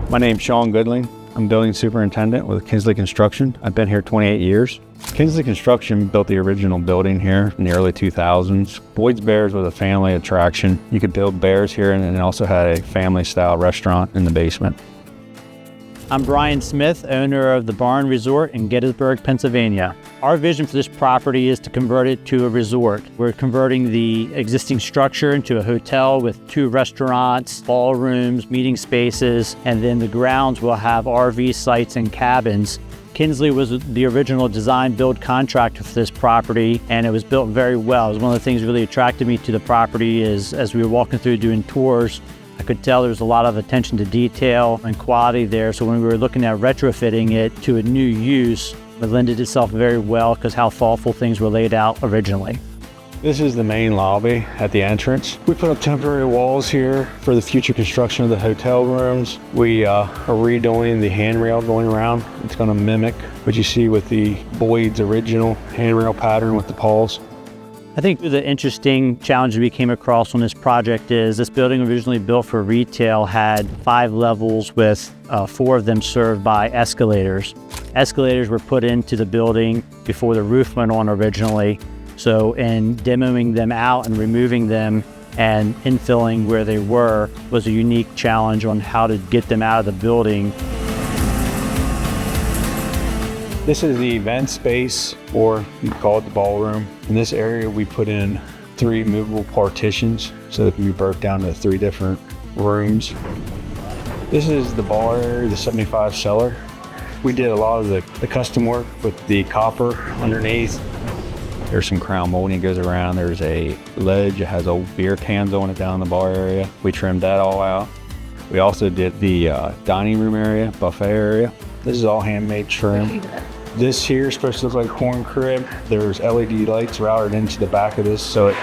My name's Sean Goodling. I'm building superintendent with Kinsley Construction. I've been here 28 years. Kinsley Construction built the original building here in the early 2000s. Boyd's Bears was a family attraction. You could build bears here, and it also had a family-style restaurant in the basement. I'm Brian Smith, owner of the Barn Resort in Gettysburg, Pennsylvania. Our vision for this property is to convert it to a resort. We're converting the existing structure into a hotel with 2 restaurants, ballrooms, meeting spaces, and then the grounds will have RV sites and cabins. Kinsley was the original design build contractor for this property, and it was built very well. It was one of the things that really attracted me to the property is as we were walking through doing tours, I could tell there was a lot of attention to detail and quality there. So when we were looking at retrofitting it to a new use, it lended itself very well because how thoughtful things were laid out originally. This is the main lobby at the entrance. We put up temporary walls here for the future construction of the hotel rooms. We are redoing the handrail going around. It's going to mimic what you see with the Boyd's original handrail pattern with the pawls. I think the interesting challenge we came across on this project is this building, originally built for retail, had 5 levels with 4 of them served by escalators. Escalators were put into the building before the roof went on originally. So in demoing them out and removing them and infilling where they were was a unique challenge on how to get them out of the building. This is the event space, or you can call it the ballroom. In this area, we put in 3 movable partitions so that it can be broke down to 3 different rooms. This is the bar area, the 75 cellar. We did a lot of the custom work with the copper underneath. There's some crown molding that goes around. There's a ledge that has old beer cans on it down in the bar area. We trimmed that all out. We also did the dining room area, buffet area. This is all handmade trim. This here is supposed to look like a corn crib. There's LED lights routed into the back of this, so it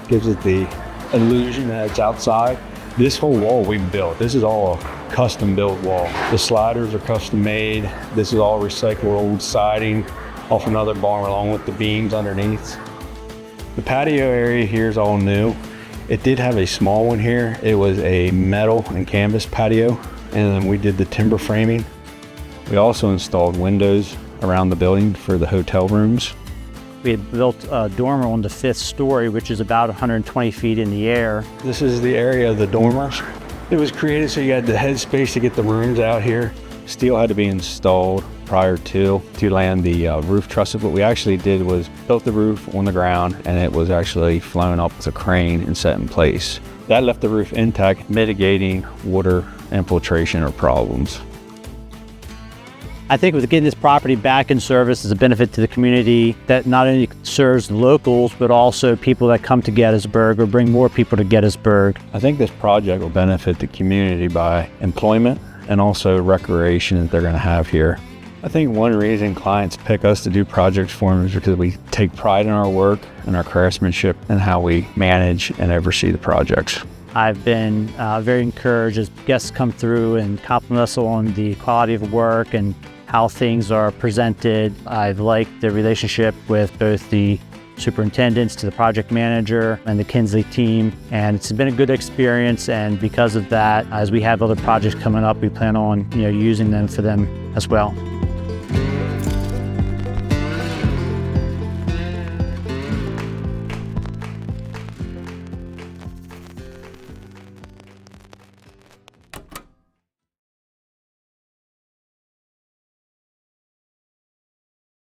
gives it the illusion that it's outside. This whole wall we built. This is all a custom built wall. The sliders are custom made. This is all recycled old siding off another barn along with the beams underneath. The patio area here is all new. It did have a small one here. It was a metal and canvas patio, and then we did the timber framing. We also installed windows around the building for the hotel rooms. We had built a dormer on the 5th story, which is about 120 feet in the air. This is the area of the dormers. It was created so you had the headspace to get the rooms out here. Steel had to be installed prior to land the roof trusses. What we actually did was built the roof on the ground, and it was actually flown up with a crane and set in place. That left the roof intact, mitigating water infiltration or problems. I think with getting this property back in service is a benefit to the community that not only serves the locals, but also people that come to Gettysburg or bring more people to Gettysburg. I think this project will benefit the community by employment and also recreation that they're going to have here. I think one reason clients pick us to do projects for them is because we take pride in our work and our craftsmanship and how we manage and oversee the projects. I've been very encouraged as guests come through and compliment us on the quality of work and how things are presented. I've liked the relationship with both the superintendents to the project manager and the Kinsley team, and it's been a good experience. And because of that, as we have other projects coming up, we plan on using them for them as well.